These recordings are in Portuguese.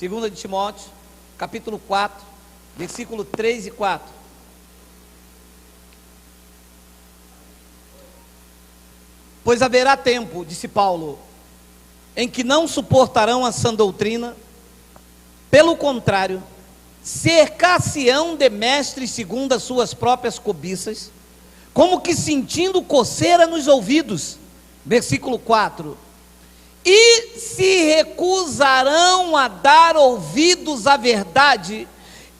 2 de Timóteo, capítulo 4, versículo 3 e 4. Pois haverá tempo, disse Paulo, em que não suportarão a sã doutrina, pelo contrário, cercar-se-ão de mestres segundo as suas próprias cobiças, como que sentindo coceira nos ouvidos. Versículo 4. E se recusarão a dar ouvidos à verdade,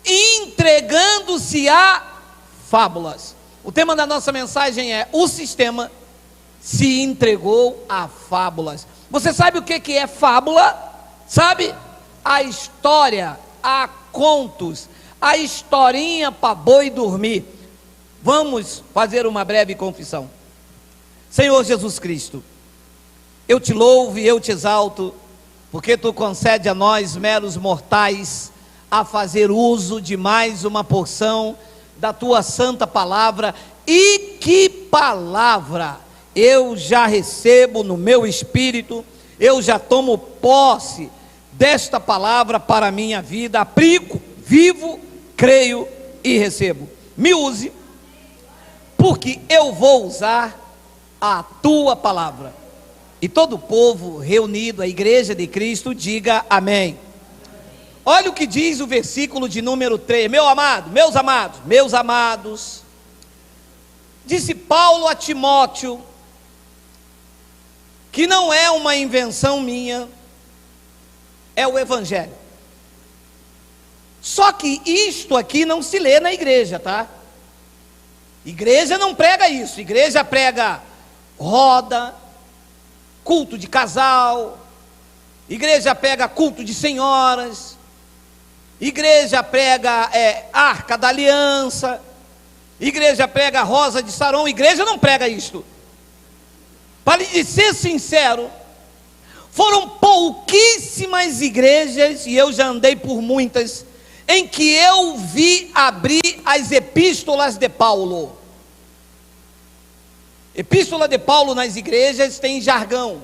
entregando-se a fábulas. O tema da nossa mensagem é: o sistema se entregou a fábulas. Você sabe o que é fábula? Sabe? A história, a contos, a historinha para boi dormir. Vamos fazer uma breve confissão. Senhor Jesus Cristo, eu te louvo e eu te exalto, porque tu concede a nós, meros mortais, a fazer uso de mais uma porção da tua santa palavra. E que palavra! Eu já recebo no meu espírito, eu já tomo posse desta palavra para a minha vida, aplico, vivo, creio e recebo. Me use, porque eu vou usar a tua palavra. E todo o povo reunido, a igreja de Cristo, diga amém. Olha o que diz o versículo de número 3, meus amados, disse Paulo a Timóteo, que não é uma invenção minha, é o Evangelho. Só que isto aqui não se lê na igreja, tá? Igreja não prega isso, igreja prega roda, culto de casal, igreja prega culto de senhoras, igreja prega arca da aliança, igreja prega rosa de Saron. Igreja não prega isto. Para lhe ser sincero, foram pouquíssimas igrejas, e eu já andei por muitas, em que eu vi abrir as epístolas de Paulo. Epístola de Paulo nas igrejas tem jargão: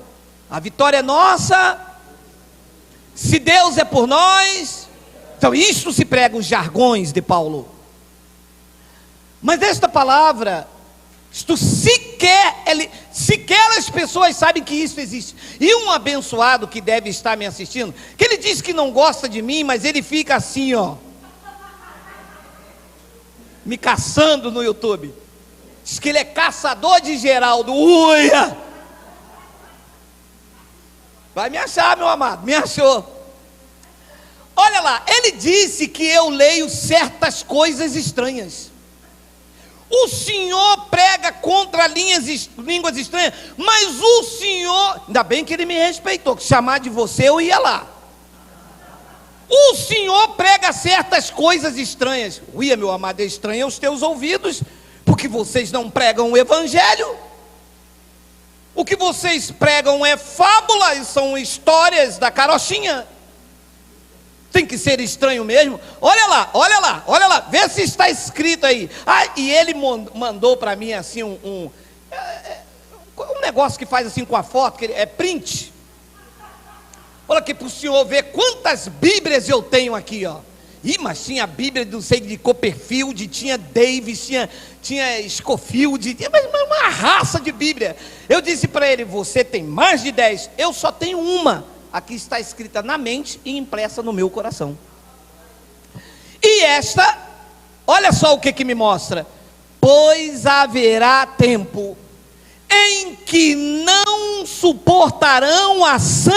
a vitória é nossa, se Deus é por nós. Então isto se prega, os jargões de Paulo. Mas esta palavra, isto sequer as pessoas sabem que isso existe. E um abençoado que deve estar me assistindo, que ele diz que não gosta de mim, mas ele fica assim, ó, me caçando no YouTube. Diz que ele é caçador de Geraldo. Uia! Vai me achar, meu amado, me achou. Olha lá, ele disse que eu leio certas coisas estranhas. O senhor prega contra línguas estranhas, mas o senhor, ainda bem que ele me respeitou, que chamar de você eu ia lá. O senhor prega certas coisas estranhas. Uia, meu amado, é estranho aos teus ouvidos, porque vocês não pregam o Evangelho. O que vocês pregam é fábulas, são histórias da carochinha. Tem que ser estranho mesmo. Olha lá, vê se está escrito aí. E ele mandou para mim assim um negócio que faz assim com a foto, que é print. Olha aqui para o senhor ver quantas Bíblias eu tenho aqui, ó. Mas tinha a Bíblia, não sei, de Copperfield, tinha Davis, tinha Scofield, mas uma raça de Bíblia. Eu disse para ele: você tem mais de 10, eu só tenho uma. Aqui está escrita na mente e impressa no meu coração. E esta, olha só o que me mostra: pois haverá tempo em que não suportarão a sã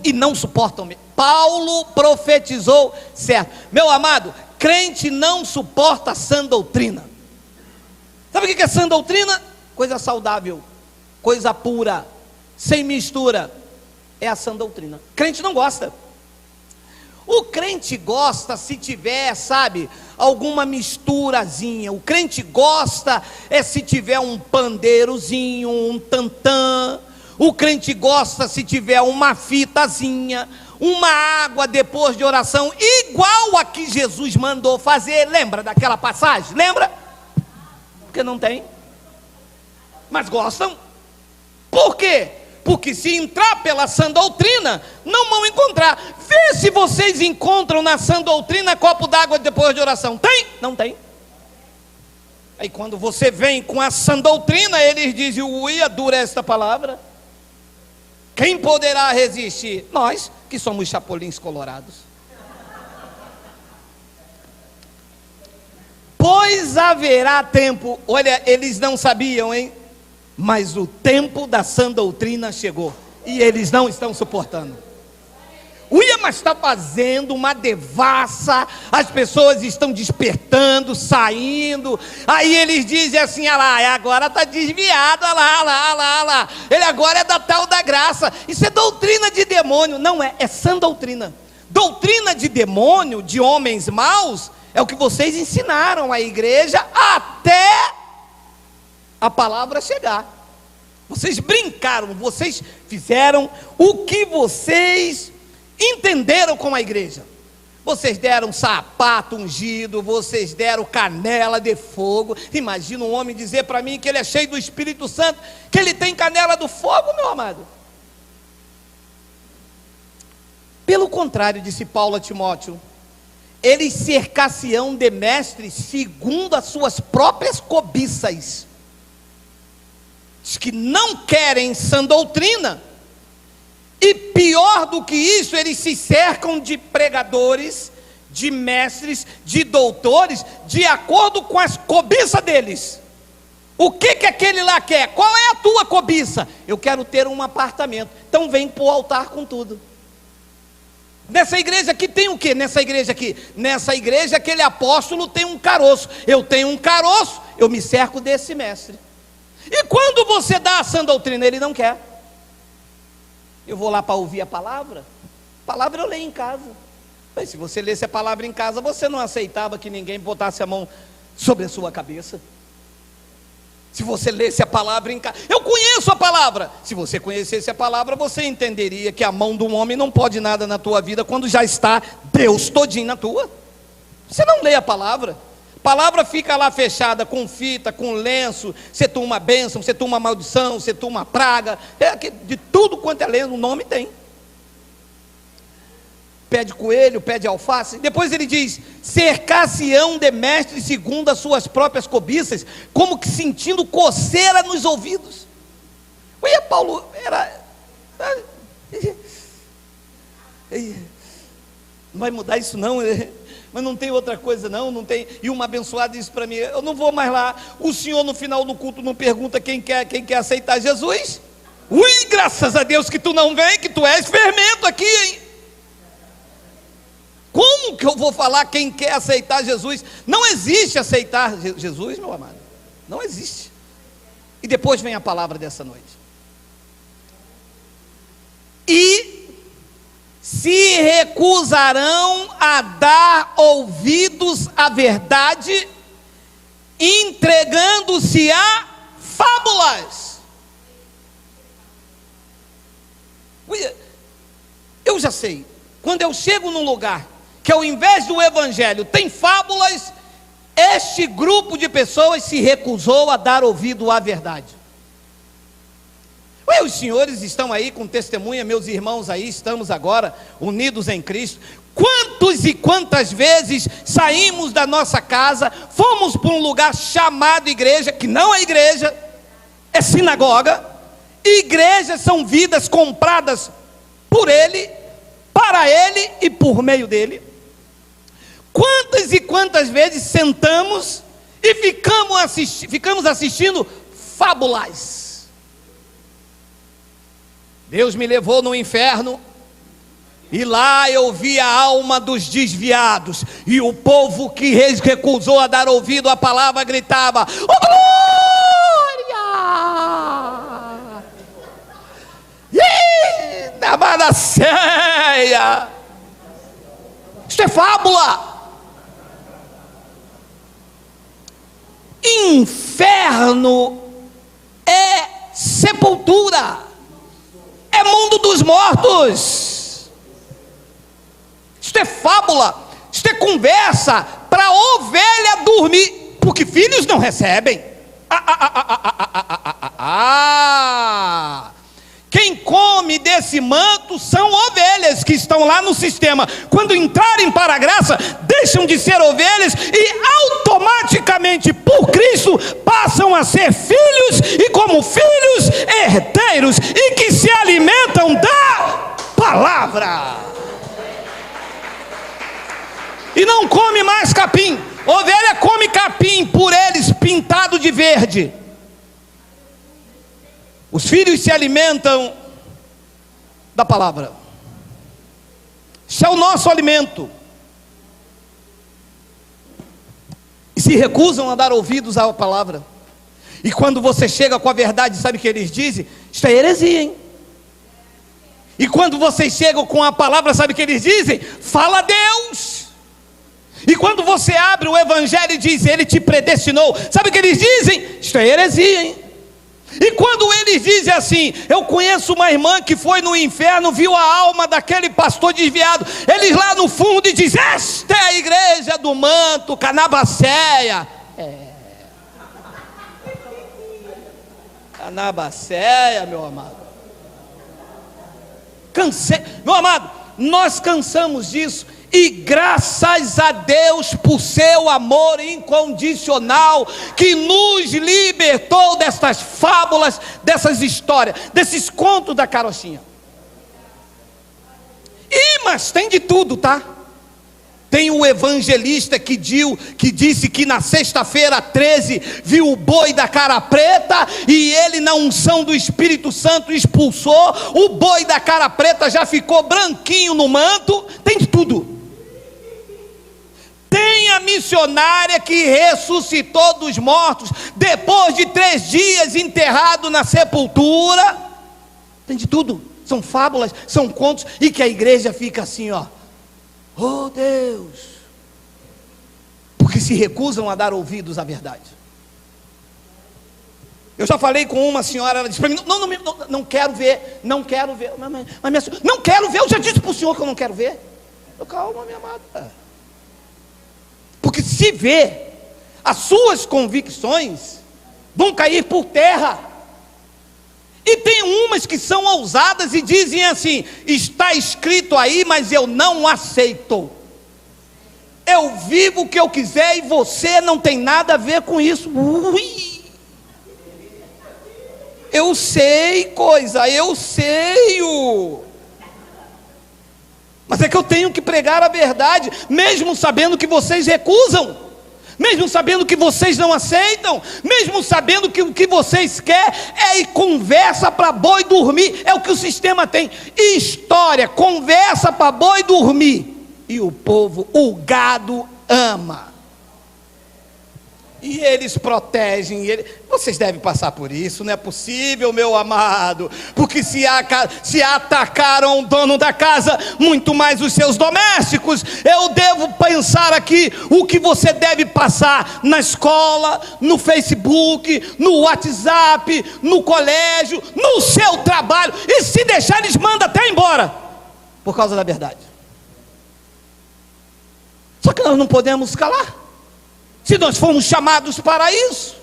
e não suportam. Paulo profetizou certo. Meu amado, crente não suporta sã doutrina. Sabe o que é sã doutrina? Coisa saudável, coisa pura, sem mistura. É a sã doutrina. Crente não gosta. O crente gosta se tiver, sabe, alguma misturazinha. O crente gosta se tiver um pandeirozinho, um tantã. O crente gosta se tiver uma fitazinha, uma água depois de oração, igual a que Jesus mandou fazer. Lembra daquela passagem? Lembra? Porque não tem. Mas gostam. Por quê? Porque se entrar pela sã doutrina, não vão encontrar. Vê se vocês encontram na sã doutrina copo d'água depois de oração. Tem? Não tem. Aí quando você vem com a sã doutrina, eles dizem: ui, é dura esta palavra. Quem poderá resistir? Nós, que somos chapulins colorados. Pois haverá tempo. Olha, eles não sabiam, hein? Mas o tempo da sã doutrina chegou. E eles não estão suportando. Uia, mas está fazendo uma devassa. As pessoas estão despertando, saindo. Aí eles dizem assim: ah lá, agora está desviado, ah lá. Ele agora é da tal da graça. Isso é doutrina de demônio. Não é, é sã doutrina. Doutrina de demônio, de homens maus, é o que vocês ensinaram à igreja até a palavra chegar. Vocês brincaram, vocês fizeram o que vocês entenderam com a igreja. Vocês deram sapato ungido, vocês deram canela de fogo. Imagina um homem dizer para mim que ele é cheio do Espírito Santo, que ele tem canela do fogo, meu amado. Pelo contrário, disse Paulo a Timóteo, eles cercar-se-ão de mestres segundo as suas próprias cobiças. Diz que não querem sã doutrina. E pior do que isso, eles se cercam de pregadores, de mestres, de doutores, de acordo com as cobiças deles. O que aquele lá quer? Qual é a tua cobiça? Eu quero ter um apartamento. Então vem para o altar com tudo. Nessa igreja aqui tem o que? Nessa igreja aquele apóstolo tem um caroço. Eu tenho um caroço, eu me cerco desse mestre. E quando você dá a sã doutrina, ele não quer. Eu vou lá para ouvir a palavra eu leio em casa. Mas se você lesse a palavra em casa, você não aceitava que ninguém botasse a mão sobre a sua cabeça. Se você lesse a palavra em casa, eu conheço a palavra. Se você conhecesse a palavra, você entenderia que a mão de um homem não pode nada na tua vida quando já está Deus todinho na tua. Você não lê a palavra. A palavra fica lá fechada com fita, com lenço. Você toma uma bênção, você toma uma maldição, você toma uma praga. De tudo quanto é lenço, o nome tem. Pé de coelho, pé de alface. Depois ele diz: cercar-se-ão de mestres segundo as suas próprias cobiças, como que sentindo coceira nos ouvidos. Ué, Paulo era... Não vai mudar isso não, mas não tem outra coisa não tem. E uma abençoada disse para mim: eu não vou mais lá. O senhor no final do culto não pergunta quem quer aceitar Jesus? Ui, graças a Deus que tu não vem, que tu és fermento aqui, hein? Como que eu vou falar quem quer aceitar Jesus? Não existe aceitar Jesus, meu amado. Não existe. E depois vem a palavra dessa noite. E se recusarão a dar ouvidos à verdade, entregando-se a fábulas. Eu já sei, quando eu chego num lugar que ao invés do evangelho tem fábulas, este grupo de pessoas se recusou a dar ouvido à verdade. Os senhores estão aí com testemunha, meus irmãos aí, estamos agora unidos em Cristo. Quantos e quantas vezes saímos da nossa casa, fomos para um lugar chamado igreja, que não é igreja, é sinagoga. Igrejas são vidas compradas por Ele, para Ele e por meio dEle. Quantas e quantas vezes sentamos e ficamos assistindo fábulas. Deus me levou no inferno, e lá eu vi a alma dos desviados, e o povo que recusou a dar ouvido à palavra gritava: oh, glória! Da Manassés! Isso é fábula. Inferno é sepultura, é mundo dos mortos. Isto é fábula, isto é conversa para ovelha dormir, porque filhos não recebem. Quem Quem come desse manto são ovelhas que estão lá no sistema. Quando entrarem para a graça, deixam de ser ovelhas e automaticamente, por Cristo, passam a ser filhos, e como filhos, herdeiros, e que se alimentam da palavra. E não come mais capim. Ovelha come capim, por eles pintado de verde. Os filhos se alimentam da palavra. Isso é o nosso alimento. E se recusam a dar ouvidos à palavra. E quando você chega com a verdade, sabe o que eles dizem? Isso é heresia, hein? E quando vocês chegam com a palavra, sabe o que eles dizem? Fala Deus. E quando você abre o evangelho e diz, ele te predestinou, sabe o que eles dizem? Isso é heresia, hein? E quando eles dizem assim, eu conheço uma irmã que foi no inferno, viu a alma daquele pastor desviado, eles lá no fundo e dizem, esta é a igreja do manto, Canabacéia. Canabacéia, meu amado. Meu amado, nós cansamos disso. E graças a Deus por seu amor incondicional, que nos libertou destas fábulas, dessas histórias, desses contos da carochinha. Mas tem de tudo, tá? Tem o evangelista que disse que na sexta-feira 13 viu o boi da cara preta, e ele na unção do Espírito Santo expulsou, o boi da cara preta já ficou branquinho no manto. Tem de tudo. Tem a missionária que ressuscitou dos mortos, depois de 3 dias enterrado na sepultura. Tem de tudo, são fábulas, são contos, e que a igreja fica assim, ó, oh Deus, porque se recusam a dar ouvidos à verdade. Eu já falei com uma senhora, ela disse para mim, não quero ver, não quero ver, mas não quero ver, eu já disse para o senhor que eu não quero ver. Calma, minha amada. Porque se vê, as suas convicções vão cair por terra. E tem umas que são ousadas e dizem assim, está escrito aí, mas eu não aceito. Eu vivo o que eu quiser e você não tem nada a ver com isso. Ui! Eu sei coisa, eu sei. Mas é que eu tenho que pregar a verdade, mesmo sabendo que vocês recusam, mesmo sabendo que vocês não aceitam, mesmo sabendo que o que vocês querem é ir conversa para boi dormir. É o que o sistema tem, história, conversa para boi dormir. E o povo, o gado ama. E eles protegem, vocês devem passar por isso, não é possível, meu amado, porque se atacaram o dono da casa, muito mais os seus domésticos. Eu devo pensar aqui o que você deve passar na escola, no Facebook, no WhatsApp, no colégio, no seu trabalho, e se deixar eles mandam até embora, por causa da verdade. Só que nós não podemos calar. Se nós fomos chamados para isso.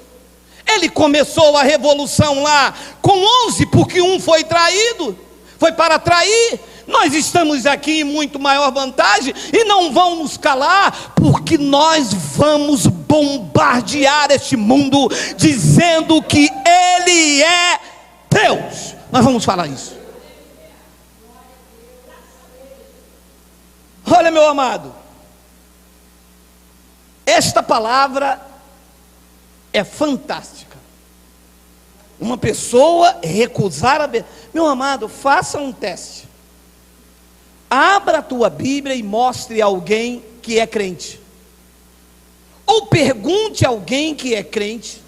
Ele começou a revolução lá com 11, porque um foi traído, foi para trair. Nós estamos aqui em muito maior vantagem, e não vão nos calar, porque nós vamos bombardear este mundo, dizendo que Ele é Deus. Nós vamos falar isso. Olha, meu amado, esta palavra é fantástica. Uma pessoa recusar a verdade. Meu amado, faça um teste. Abra a tua Bíblia e mostre a alguém que é crente. Ou pergunte a alguém que é crente,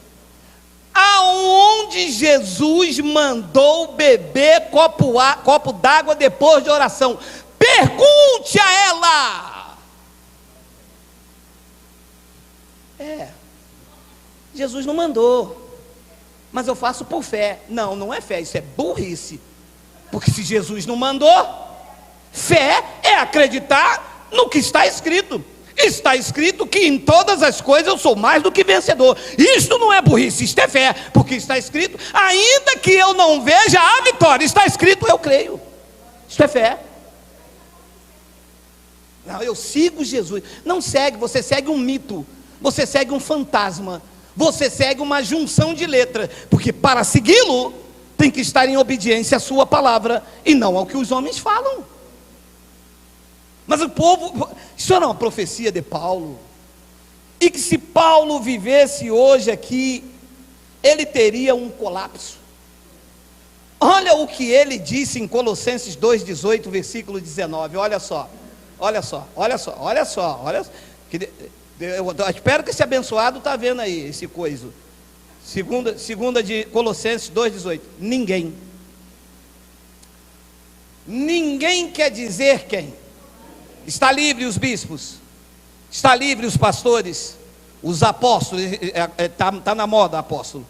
aonde Jesus mandou beber copo d'água depois de oração. Pergunte a ela. Jesus não mandou, mas eu faço por fé. Não, não é fé, isso é burrice. Porque se Jesus não mandou, fé é acreditar no que está escrito. Está escrito que em todas as coisas eu sou mais do que vencedor. Isto não é burrice, isto é fé, porque está escrito, ainda que eu não veja a vitória, está escrito, eu creio. Isto é fé. Não, eu sigo Jesus. Não segue, você segue um mito, você segue um fantasma, você segue uma junção de letras, porque para segui-lo, tem que estar em obediência à sua palavra, e não ao que os homens falam. Mas o povo, isso era uma profecia de Paulo, e que se Paulo vivesse hoje aqui, ele teria um colapso. Olha o que ele disse em Colossenses 2,18, versículo 19, olha só. Eu espero que esse abençoado está vendo aí, esse coiso. Segunda de Colossenses 2,18, ninguém quer dizer quem? Está livre os bispos, está livre os pastores, os apóstolos, está na moda apóstolo,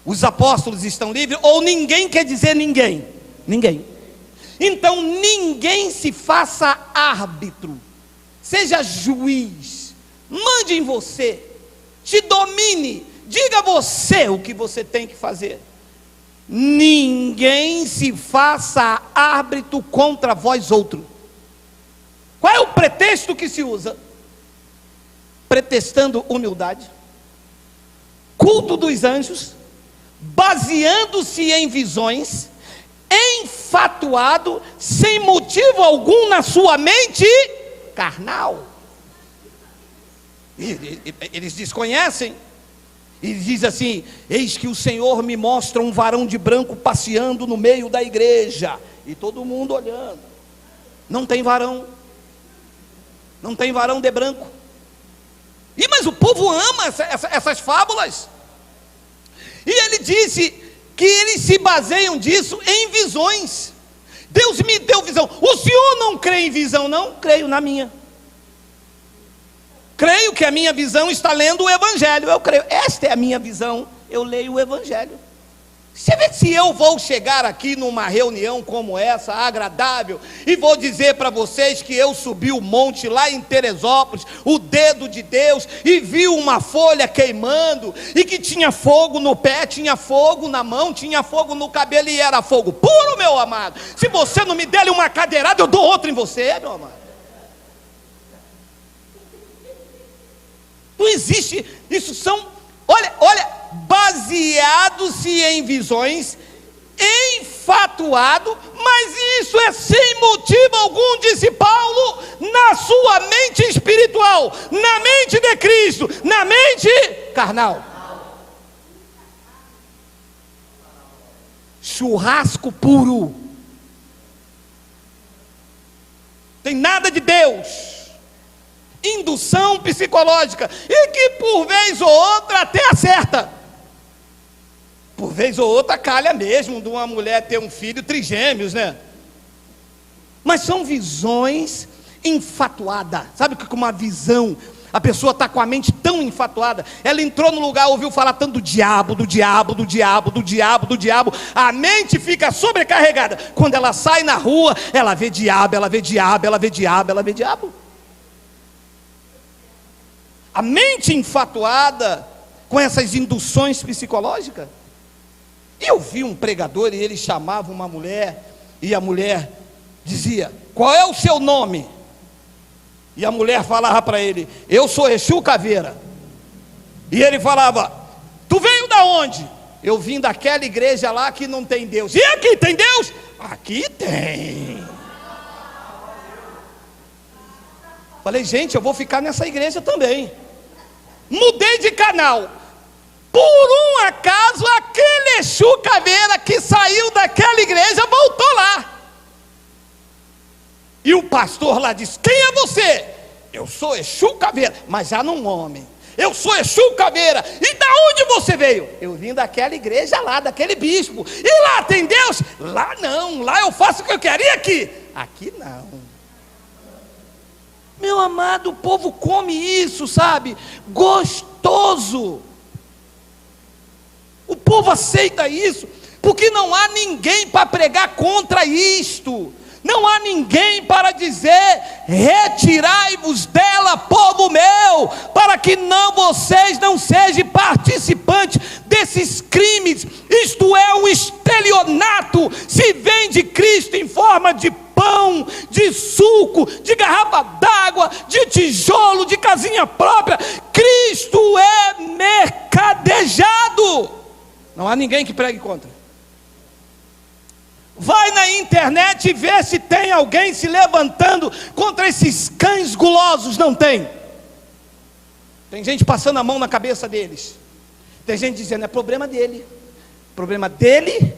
os apóstolos estão livres, ou ninguém quer dizer ninguém? Ninguém. Então ninguém se faça árbitro, seja juiz, mande em você, te domine, diga você o que você tem que fazer. Ninguém se faça árbitro contra vós outro. Qual é o pretexto que se usa? Pretextando humildade, culto dos anjos, baseando-se em visões, enfatuado, sem motivo algum na sua mente carnal. Eles desconhecem. E diz assim: eis que o Senhor me mostra um varão de branco passeando no meio da igreja, e todo mundo olhando. Não tem varão de branco. Mas o povo ama essas fábulas. E ele disse que eles se baseiam disso em visões. Deus me deu visão. O senhor não crê em visão? Não, creio na minha. Creio que a minha visão está lendo o Evangelho. Eu creio, esta é a minha visão. Eu leio o Evangelho. Você vê se eu vou chegar aqui numa reunião como essa, agradável, e vou dizer para vocês que eu subi o monte lá em Teresópolis, o dedo de Deus, e vi uma folha queimando, e que tinha fogo no pé, tinha fogo na mão, tinha fogo no cabelo, e era fogo puro, meu amado. Se você não me der uma cadeirada, eu dou outra em você, meu amado. Não existe, isso são, olha, baseado-se em visões, enfatuado, mas isso é sem motivo algum, disse Paulo, na sua mente espiritual, na mente de Cristo, na mente carnal. Churrasco puro, tem nada de Deus. Indução psicológica, e que por vez ou outra até acerta, por vez ou outra calha mesmo de uma mulher ter um filho trigêmeos, né? Mas são visões enfatuadas. Sabe o que é uma visão? A pessoa está com a mente tão enfatuada, ela entrou no lugar, ouviu falar tanto do diabo, a mente fica sobrecarregada. Quando ela sai na rua, ela vê diabo. A mente enfatuada com essas induções psicológicas. Eu vi um pregador e ele chamava uma mulher, e a mulher dizia: qual é o seu nome? E a mulher falava para ele: eu sou Exu Caveira. E ele falava: tu veio da onde? Eu vim daquela igreja lá que não tem Deus. E aqui tem Deus? Aqui tem. Falei: gente, eu vou ficar nessa igreja também. Mudei de canal. Por um acaso, aquele Exu Caveira que saiu daquela igreja voltou lá. E o pastor lá disse: quem é você? Eu sou Exu Caveira, mas já não homem. Eu sou Exu Caveira. E da onde você veio? Eu vim daquela igreja lá, daquele bispo. E lá tem Deus? Lá não, lá eu faço o que eu quero. E aqui? Aqui não. Meu amado, o povo come isso, sabe? Gostoso. O povo aceita isso, porque não há ninguém para pregar contra isto. Não há ninguém para dizer: retirai-vos dela, povo meu, para que vocês não sejam participantes desses crimes. Isto é um estelionato. Se vende Cristo em forma de pão, de suco, de garrafa d'água, de tijolo, de casinha própria. Cristo é mercadejado. Não há ninguém que pregue contra. Vai na internet e vê se tem alguém se levantando contra esses cães gulosos. Não tem. Tem gente passando a mão na cabeça deles. Tem gente dizendo: é problema dele. Problema dele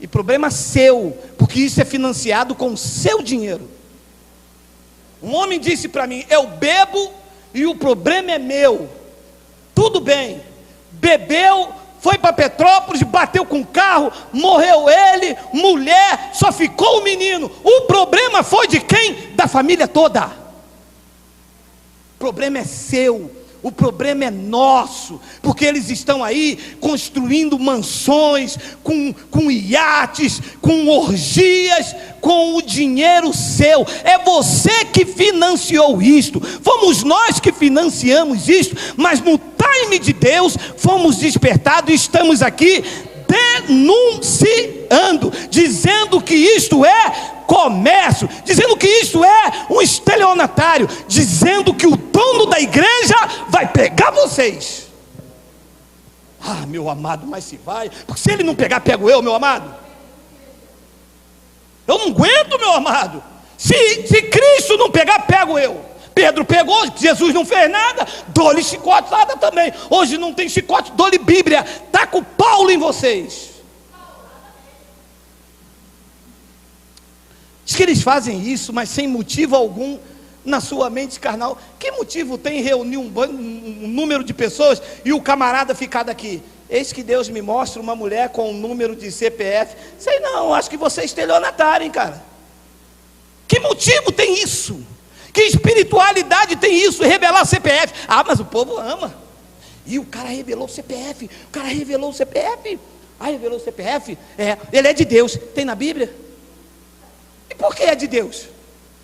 e problema seu, porque isso é financiado com o seu dinheiro. Um homem disse para mim: eu bebo e o problema é meu. Tudo bem, bebeu, foi para Petrópolis, bateu com o carro, morreu ele, mulher, só ficou o menino. O problema foi de quem? Da família toda. O problema é seu. O problema é nosso, porque eles estão aí construindo mansões, com iates, com orgias, com o dinheiro seu. É você que financiou isto, fomos nós que financiamos isto, mas no time de Deus fomos despertados e estamos aqui denunciando, dizendo que isto é comércio, dizendo que isto é um estelionatário, dizendo que o dono da igreja vai pegar vocês. Ah, meu amado, mas se vai, porque se ele não pegar, pego eu, meu amado. Eu não aguento, meu amado. Se Cristo não pegar, pego eu. Pedro pegou, Jesus não fez nada, dou-lhe chicote, nada também. Hoje não tem chicote, dou-lhe Bíblia, taca o Paulo em vocês. Diz que eles fazem isso, mas sem motivo algum na sua mente carnal. Que motivo tem reunir um número de pessoas e o camarada ficar daqui? Eis que Deus me mostra uma mulher com um número de CPF. Sei não, acho que você é estelionatário, hein, cara. Que motivo tem isso? Que espiritualidade tem isso? Revelar CPF. Ah, mas o povo ama. E o cara revelou o CPF. O cara revelou o CPF. Ah, revelou o CPF? É, ele é de Deus. Tem na Bíblia? E por que é de Deus?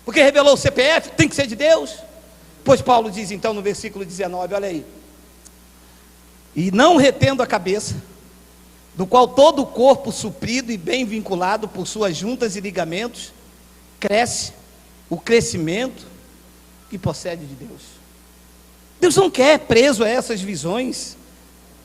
Porque revelou o CPF, tem que ser de Deus? Pois Paulo diz então no versículo 19, olha aí: e não retendo a cabeça, do qual todo o corpo suprido e bem vinculado por suas juntas e ligamentos, cresce o crescimento que procede de Deus. Deus não quer preso a essas visões.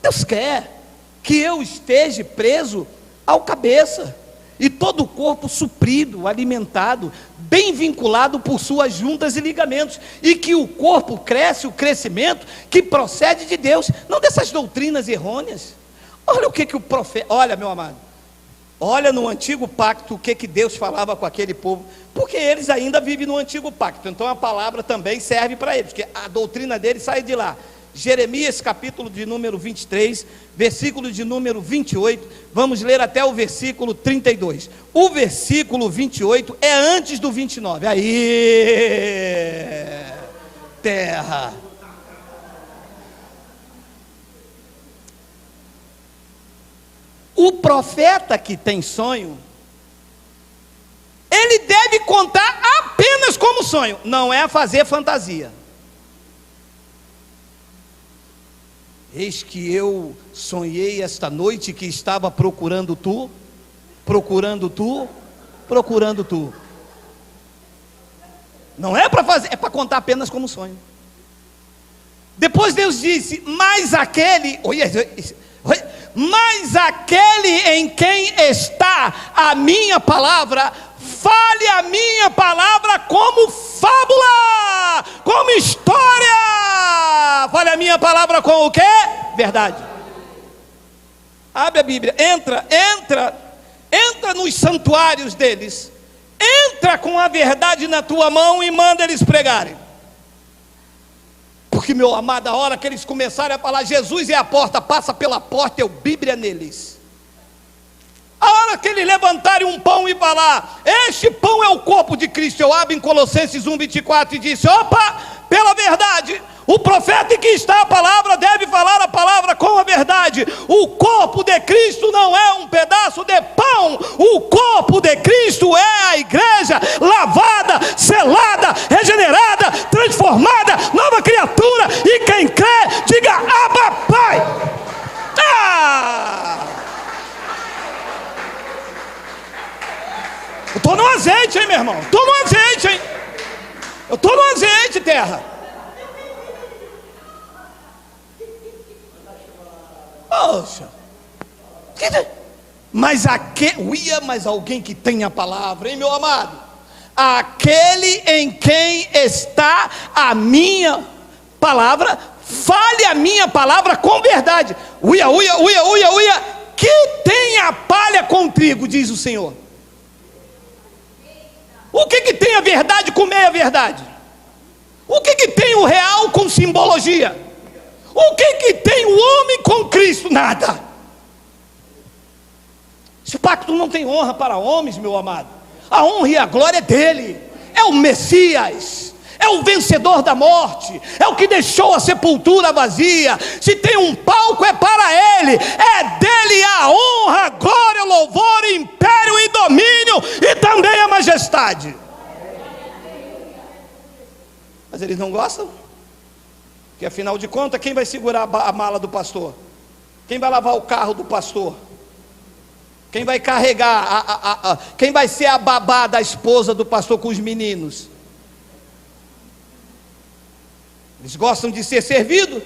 Deus quer que eu esteja preso ao cabeça, e todo o corpo suprido, alimentado, bem vinculado por suas juntas e ligamentos, e que o corpo cresce, o crescimento que procede de Deus, não dessas doutrinas errôneas. Olha o que o profeta, olha, meu amado, olha no antigo pacto o que Deus falava com aquele povo, porque eles ainda vivem no antigo pacto, então a palavra também serve para eles, porque a doutrina deles sai de lá. Jeremias capítulo de número 23, versículo de número 28, vamos ler até o versículo 32. O versículo 28 é antes do 29. Aí, terra. O profeta que tem sonho, ele deve contar apenas como sonho, não é fazer fantasia. Eis que eu sonhei esta noite que estava procurando tu. Não é para fazer, é para contar apenas como sonho. Depois Deus disse: mas aquele em quem está a minha palavra, fale a minha palavra como fábula, como história. Fale a minha palavra com o quê? Verdade. Abre a Bíblia, entra nos santuários deles, entra com a verdade na tua mão e manda eles pregarem. Porque, meu amado, a hora que eles começarem a falar Jesus é a porta, passa pela porta, eu Bíblia neles. A hora que eles levantarem um pão e falar, este pão é o corpo de Cristo, eu abro em Colossenses 1:24 e disse: opa, pela verdade, O profeta em que está a palavra deve falar a palavra com a verdade. O corpo de Cristo não é um pedaço de pão. O corpo de Cristo é a igreja lavada, selada, regenerada, transformada, nova criatura. E quem crê, diga Abba, Pai. Eu estou no azeite, hein, meu irmão? Estou no azeite, hein? Eu estou no azeite, terra. Poxa, mas mas alguém que tem a palavra, hein, meu amado? Aquele em quem está a minha palavra, fale a minha palavra com verdade. Uia, que tem a palha com trigo, diz o Senhor. O que tem a verdade com meia verdade? O que tem o real com simbologia? O que tem o homem com Cristo? Nada. Esse pacto não tem honra para homens, meu amado. A honra e a glória é dele. É o Messias, é o vencedor da morte, é o que deixou a sepultura vazia. Se tem um palco é para ele. É dele a honra, a glória, o louvor, o império e domínio, e também a majestade. Mas eles não gostam. Porque afinal de contas, quem vai segurar a mala do pastor? Quem vai lavar o carro do pastor? Quem vai carregar? Quem vai ser a babá da esposa do pastor com os meninos? Eles gostam de ser servidos.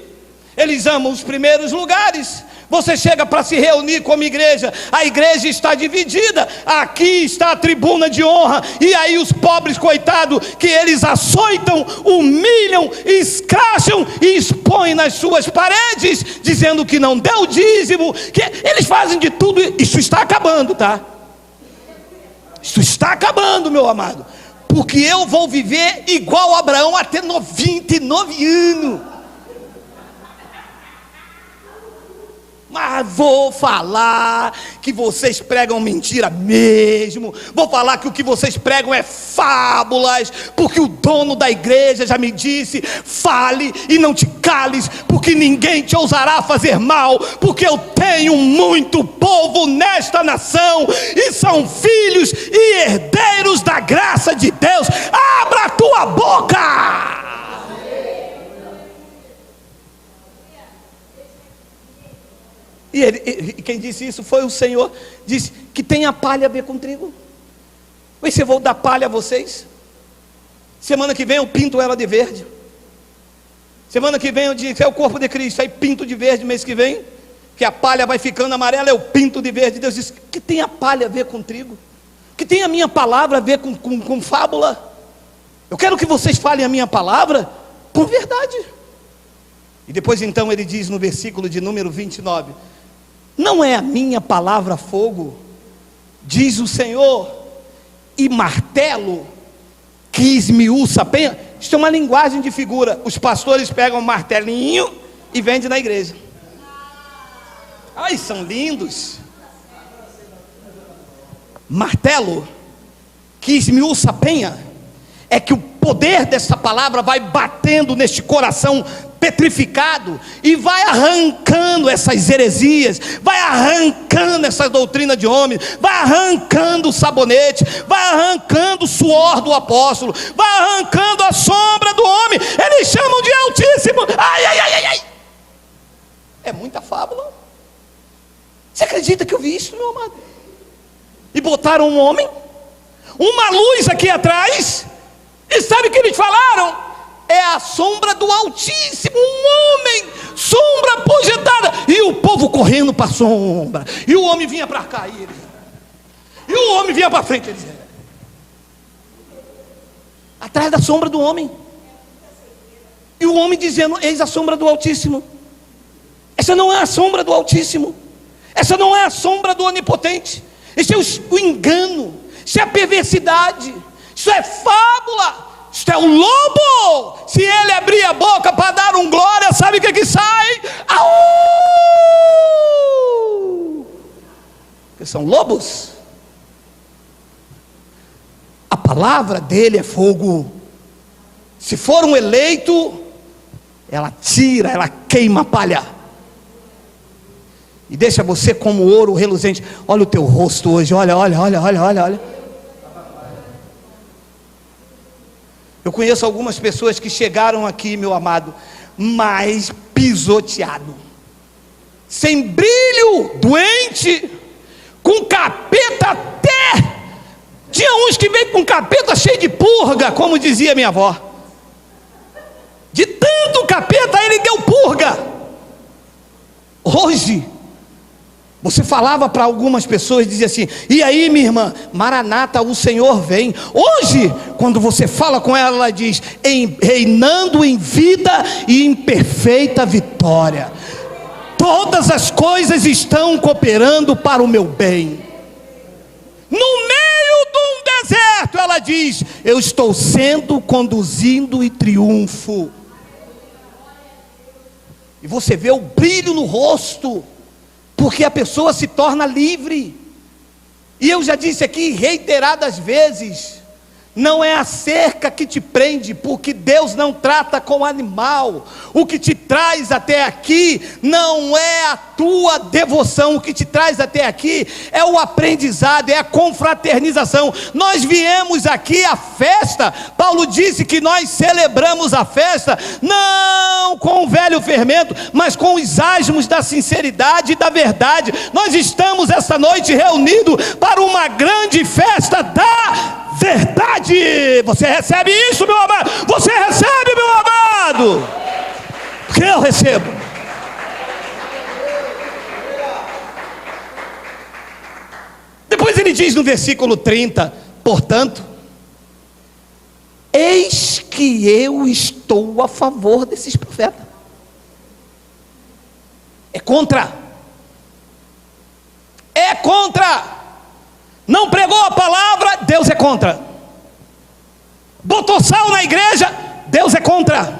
Eles amam os primeiros lugares. Você chega para se reunir como igreja, a igreja está dividida. Aqui está a tribuna de honra, e aí os pobres coitados, que eles açoitam, humilham, escracham e expõem nas suas paredes, dizendo que não deu dízimo, que eles fazem de tudo. Isso está acabando, tá? Isso está acabando, meu amado, porque eu vou viver igual Abraão até 99 anos. Mas vou falar que vocês pregam mentira mesmo. Vou falar que o que vocês pregam é fábulas, porque o dono da igreja já me disse: fale e não te cales, porque ninguém te ousará fazer mal, porque eu tenho muito povo nesta nação, e são filhos e herdeiros da graça de Deus. Abra a tua boca. E quem disse isso foi o Senhor. Disse que tem a palha a ver com trigo. Mas se eu vou dar palha a vocês, semana que vem eu pinto ela de verde. Semana que vem eu digo: é o corpo de Cristo. Aí pinto de verde. Mês que vem, que a palha vai ficando amarela, eu pinto de verde. Deus disse que tem a palha a ver com trigo, que tem a minha palavra a ver com fábula. Eu quero que vocês falem a minha palavra com verdade. E depois então ele diz no versículo de número 29: não é a minha palavra fogo, diz o Senhor, e martelo que esmiuça a penha. Isso é uma linguagem de figura. Os pastores pegam um martelinho e vendem na igreja. Ai, são lindos. Martelo que esmiuça a penha é que o poder dessa palavra vai batendo neste coração petrificado e vai arrancando essas heresias, vai arrancando essa doutrina de homens, vai arrancando o sabonete, vai arrancando o suor do apóstolo, vai arrancando a sombra do homem. Eles chamam de Altíssimo. Ai. É muita fábula. Você acredita que eu vi isso, meu amado? E botaram um homem, uma luz aqui atrás, e sabe o que eles falaram? É a sombra do Altíssimo, um homem, sombra projetada, e o povo correndo para a sombra, e o homem vinha para cá, e o homem vinha para frente, ele dizia, atrás da sombra do homem, e o homem dizendo: eis a sombra do Altíssimo. Essa não é a sombra do Altíssimo, essa não é a sombra do Onipotente, esse é o engano, isso é a perversidade, isso é fábula. Isto é um lobo. Se ele abrir a boca para dar um glória, sabe o que sai? Porque são lobos. A palavra dele é fogo. Se for um eleito, ela tira, ela queima a palha, e deixa você como ouro reluzente. Olha o teu rosto hoje, olha. Eu conheço algumas pessoas que chegaram aqui, meu amado, mas pisoteado, sem brilho, doente, com capeta até. Tinha uns que veio com capeta cheio de purga, como dizia minha avó. De tanto capeta ele deu purga. Hoje você falava para algumas pessoas, dizia assim: e aí, minha irmã, Maranata, o Senhor vem. Hoje, quando você fala com ela, ela diz: reinando em vida e em perfeita vitória. Todas as coisas estão cooperando para o meu bem. No meio de um deserto, ela diz: eu estou sendo conduzido em triunfo. E você vê o brilho no rosto, porque a pessoa se torna livre. E eu já disse aqui reiteradas vezes: não é a cerca que te prende, porque Deus não trata com animal. O que te traz até aqui não é a tua devoção, o que te traz até aqui é o aprendizado, é a confraternização. Nós viemos aqui à festa. Paulo disse que nós celebramos a festa, não com o velho fermento, mas com os asmos da sinceridade e da verdade. Nós estamos esta noite reunidos para uma grande festa da verdade. Você recebe isso, meu amado? Você recebe, meu amado? Porque eu recebo. Depois ele diz no versículo 30: portanto, eis que eu estou a favor desses profetas. É contra. Não pregou a palavra, Deus é contra. Botou sal na igreja, Deus é contra.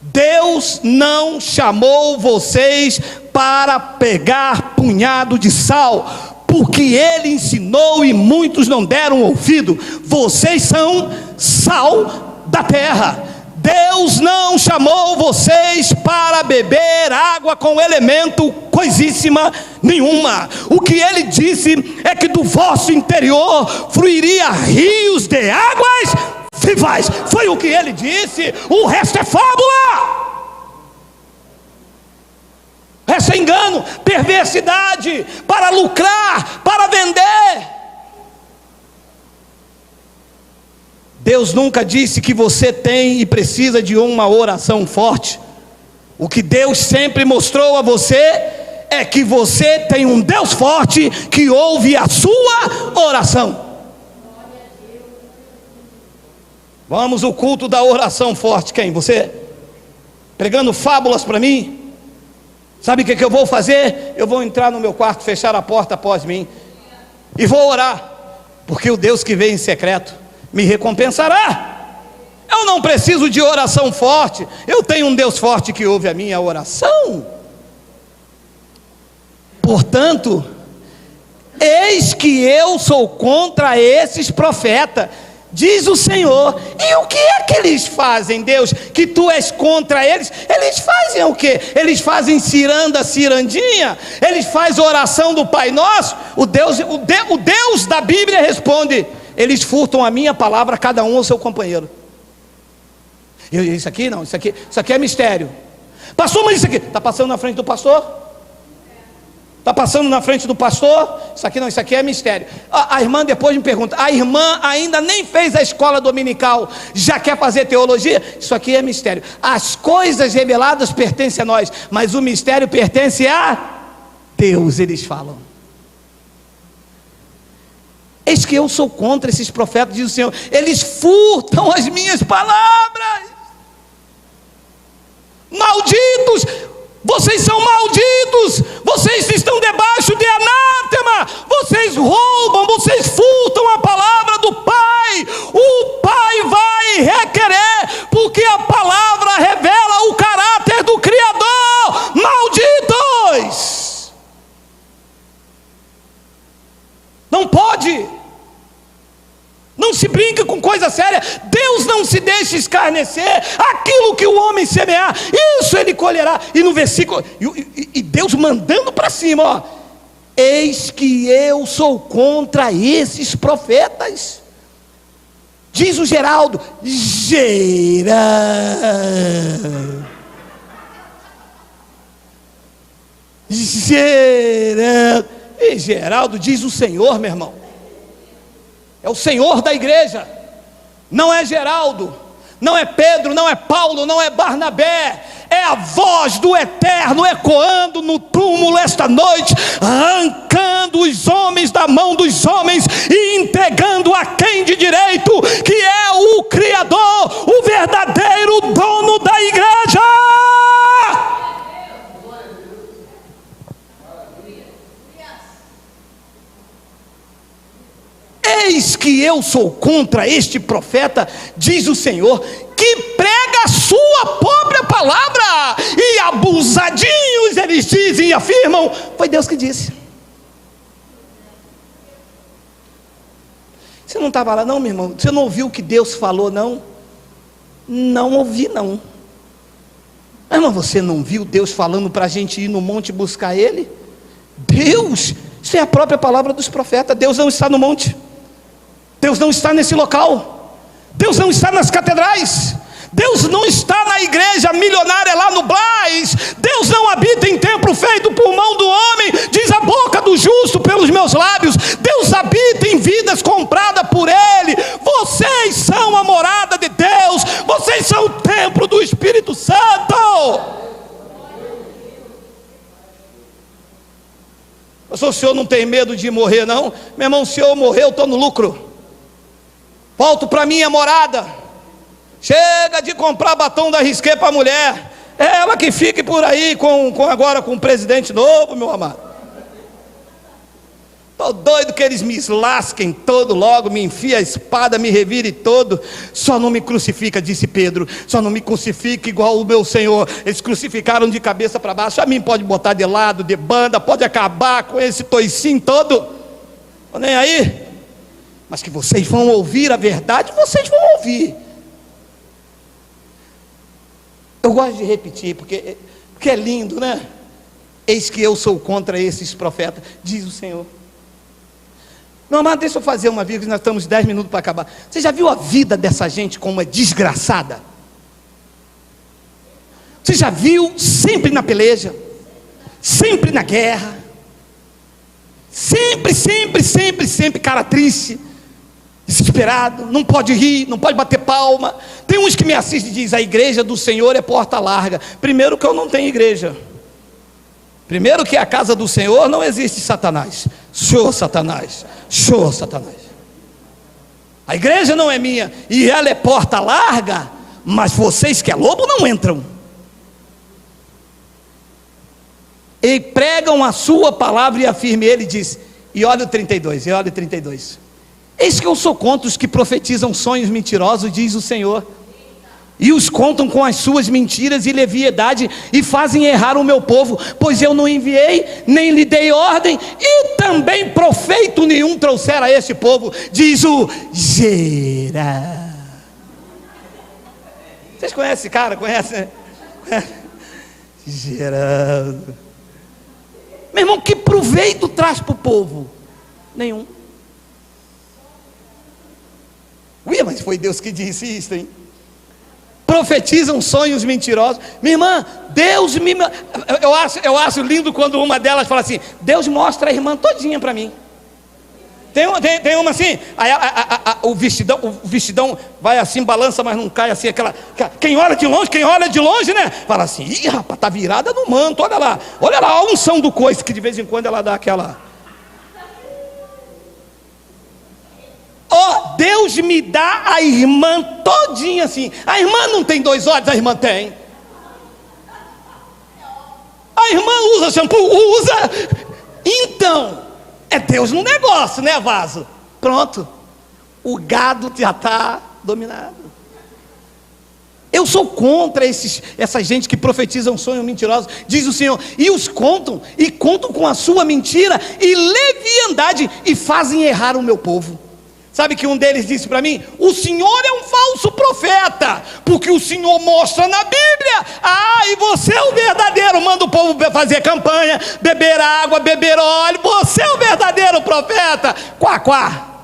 Deus não chamou vocês para pegar punhado de sal, porque Ele ensinou e muitos não deram ouvido. Vocês são sal da terra. Deus não chamou vocês para beber água com elemento coisíssima nenhuma. O que Ele disse é que do vosso interior fluiria rios de águas vivas. Foi o que Ele disse. O resto é fábula. O resto é engano, perversidade, para lucrar, para vender. Deus nunca disse que você tem e precisa de uma oração forte. O que Deus sempre mostrou a você é que você tem um Deus forte que ouve a sua oração. Vamos ao culto da oração forte. Quem? Você? Pregando fábulas para mim? Sabe o que eu vou fazer? Eu vou entrar no meu quarto, fechar a porta após mim e vou orar, porque o Deus que vem em secreto me recompensará. Eu não preciso de oração forte. Eu tenho um Deus forte que ouve a minha oração. Portanto, eis que eu sou contra esses profetas, diz o Senhor. E o que é que eles fazem, Deus, que tu és contra eles? Eles fazem o quê? Eles fazem cirandinha? Eles fazem oração do Pai Nosso? O Deus da Bíblia responde: eles furtam a minha palavra, cada um ao seu companheiro. Isso aqui não, isso aqui é mistério. Pastor, mas isso aqui está passando na frente do pastor? Está passando na frente do pastor? Isso aqui não, isso aqui é mistério. A irmã depois me pergunta: a irmã ainda nem fez a escola dominical, já quer fazer teologia? Isso aqui é mistério. As coisas reveladas pertencem a nós, mas o mistério pertence a Deus, eles falam. Eis que eu sou contra esses profetas, diz o Senhor. Eles furtam as minhas palavras. Malditos! Vocês são malditos! Vocês estão debaixo de anátema! Vocês roubam, vocês furtam a palavra do Pai! O Pai vai requerer, porque a palavra revela o caráter do Criador! Malditos! Não pode! Não se brinca com coisa séria. Deus não se deixa escarnecer, aquilo que o homem semear, isso ele colherá. E no versículo, e Deus mandando para cima, ó: eis que eu sou contra esses profetas. Diz o Geraldo, E Geraldo diz o Senhor, meu irmão. É o Senhor da igreja. Não é Geraldo, não é Pedro, não é Paulo, não é Barnabé. É a voz do Eterno ecoando no túmulo esta noite, arrancando os homens da mão dos homens e entregando a quem de direito, que é o Criador, o verdadeiro dono da igreja. Eis que eu sou contra este profeta, diz o Senhor, que prega a sua própria palavra. E abusadinhos eles dizem e afirmam. Foi Deus que disse. Você não estava lá não, meu irmão? Você não ouviu o que Deus falou não? Não ouvi não. Mas irmão, você não viu Deus falando para a gente ir no monte buscar Ele? Deus, isso é a própria palavra dos profetas. Deus não está no monte, Deus não está nesse local, Deus não está nas catedrais, Deus não está na igreja milionária lá no Brás, Deus não habita em templo feito por mão do homem, diz a boca do justo pelos meus lábios. Deus habita em vidas compradas por Ele. Vocês são a morada de Deus, vocês são o templo do Espírito Santo. O senhor não tem medo de morrer não? Meu irmão, se eu morrer eu estou no lucro. Volto para minha morada. Chega de comprar batom da Risqué para a mulher. É ela que fique por aí agora com um presidente novo, meu amado. Estou doido que eles me lasquem todo logo, me enfia a espada, me revire todo. Só não me crucifica, disse Pedro. Só não me crucifica igual o meu Senhor. Eles crucificaram de cabeça para baixo. A mim pode botar de lado, de banda, pode acabar com esse toicinho todo. Estou nem aí. Mas que vocês vão ouvir a verdade, vocês vão ouvir. Eu gosto de repetir, porque é lindo, né? Eis que eu sou contra esses profetas, diz o Senhor. Meu amado, deixa eu fazer uma vírgula, nós estamos 10 minutos para acabar. Você já viu a vida dessa gente como é desgraçada? Você já viu sempre na peleja, sempre na guerra, sempre cara triste, desesperado, não pode rir, não pode bater palma. Tem uns que me assistem e dizem: a igreja do Senhor é porta larga. Primeiro que eu não tenho igreja. Primeiro que a casa do Senhor não existe Satanás. Show Satanás, show Satanás. A igreja não é minha e ela é porta larga, mas vocês que é lobo não entram. E pregam a sua palavra e afirme. Ele diz, e olha o 32, eis que eu sou contra os que profetizam sonhos mentirosos, diz o Senhor, e os contam com as suas mentiras e leviedade, e fazem errar o meu povo, pois eu não enviei, nem lhe dei ordem, e também profeto nenhum trouxera a este povo, diz o Geraldo. Vocês conhecem esse cara? Conhecem? Geraldo. Meu irmão, que proveito traz para o povo? Nenhum. Ui, mas foi Deus que disse isso, hein? Profetizam sonhos mentirosos. Minha irmã, Deus me... Eu acho lindo quando uma delas fala assim: Deus mostra a irmã todinha para mim. Tem uma assim, o vestidão vai assim, balança, mas não cai assim, quem olha de longe, né? Fala assim: ih, rapaz, tá virada no manto, olha lá a unção do coice, que de vez em quando ela dá aquela... Oh, Deus me dá a irmã todinha assim. A irmã não tem 2 olhos, a irmã tem. A irmã usa shampoo, usa. Então, é Deus no negócio, né, vaso? Pronto, o gado já está dominado. Eu sou contra essa gente que profetizam sonhos mentirosos, diz o Senhor, e os contam com a sua mentira e leviandade, e fazem errar o meu povo. Sabe que um deles disse para mim: o senhor é um falso profeta, porque o senhor mostra na Bíblia, e você é o verdadeiro, manda o povo fazer campanha, beber água, beber óleo, você é o verdadeiro profeta. Quá, quá.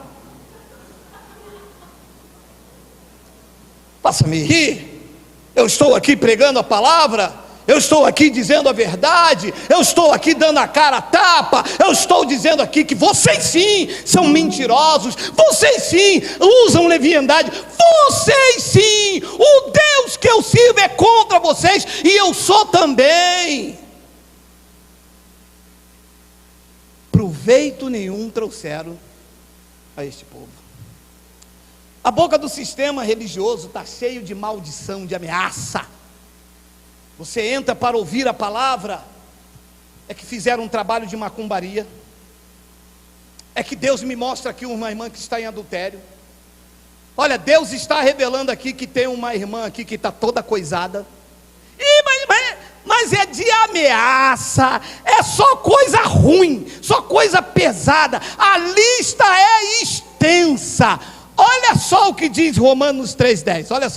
Faça-me rir. Eu estou aqui pregando a palavra, eu estou aqui dizendo a verdade, eu estou aqui dando a cara a tapa, eu estou dizendo aqui que vocês sim são mentirosos, vocês sim usam leviandade, vocês sim, o Deus que eu sirvo é contra vocês, e eu sou também. Proveito nenhum trouxeram a este povo. A boca do sistema religioso está cheio de maldição, de ameaça. Você entra para ouvir a palavra, é que fizeram um trabalho de macumbaria, é que Deus me mostra aqui uma irmã que está em adultério. Olha, Deus está revelando aqui que tem uma irmã aqui que está toda coisada. Mas é de ameaça, é só coisa ruim, só coisa pesada, a lista é extensa. Olha só o que diz Romanos 3,10, olha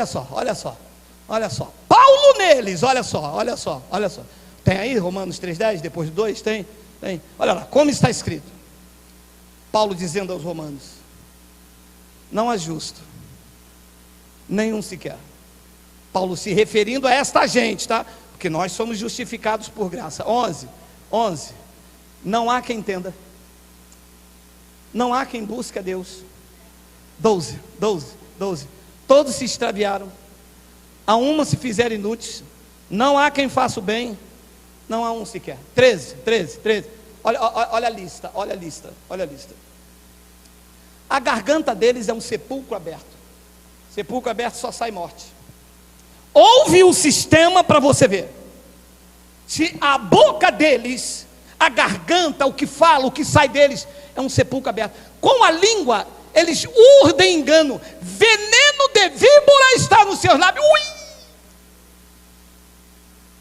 só. Paulo neles, olha só. Tem aí Romanos 3,10, depois do 2, tem. Olha lá, como está escrito. Paulo dizendo aos romanos: não há justo, nenhum sequer. Paulo se referindo a esta gente, tá? Porque nós somos justificados por graça. 11, não há quem entenda, não há quem busque a Deus. 12, todos se extraviaram, a uma se fizeram inúteis, não há quem faça o bem, não há um sequer. 13, olha a lista. A garganta deles é um sepulcro aberto só sai morte. Ouve o sistema para você ver. Se a boca deles, a garganta, o que fala, o que sai deles é um sepulcro aberto. Com a língua eles urdem engano, veneno de víbora está nos seus lábios. Ui!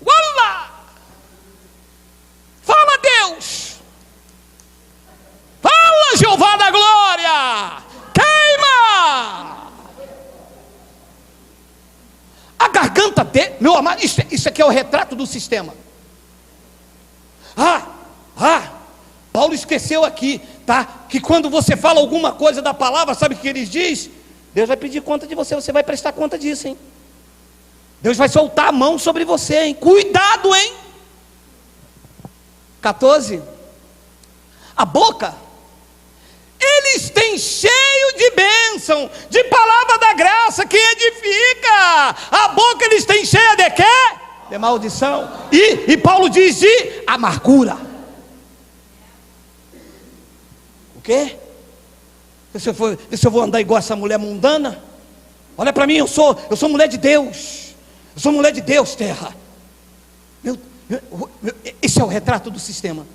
Uala! Fala, Deus! Fala, Jeová da glória! Queima! A garganta dele, meu amado, isso aqui é o retrato do sistema. Paulo esqueceu aqui, tá? Que quando você fala alguma coisa da palavra, sabe o que ele diz? Deus vai pedir conta de você, você vai prestar conta disso, hein? Deus vai soltar a mão sobre você, hein? Cuidado, hein? 14. A boca, eles têm cheio de bênção, de palavra da graça que edifica. A boca eles têm cheia de quê? De maldição. E Paulo diz de amargura. Quê? Se eu vou andar igual essa mulher mundana? Olha para mim, eu sou mulher de Deus. Eu sou mulher de Deus, terra. Esse é o retrato do sistema.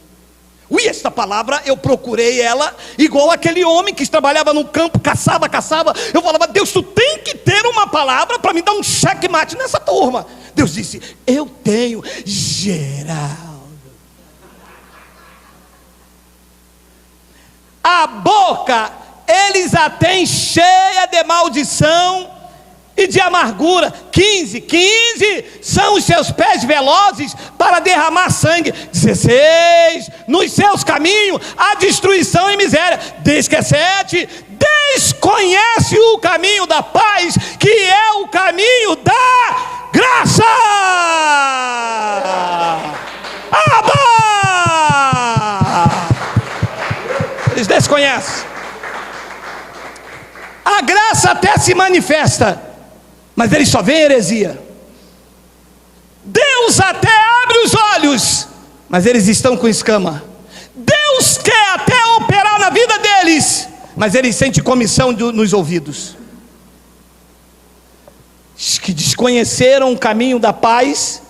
Esta palavra eu procurei ela igual aquele homem que trabalhava no campo, caçava. Eu falava: Deus, tu tem que ter uma palavra para me dar um checkmate nessa turma. Deus disse: eu tenho. Geraldo. A boca eles a têm cheia de maldição e de amargura. 15 são os seus pés velozes para derramar sangue. 16, nos seus caminhos há destruição e miséria. 17, desconhece o caminho da paz, que é o caminho da graça. Eles desconhecem. A graça até se manifesta, mas eles só veem heresia. Deus até abre os olhos, mas eles estão com escama. Deus quer até operar na vida deles, mas eles sentem comissão nos ouvidos. Que desconheceram o caminho da paz.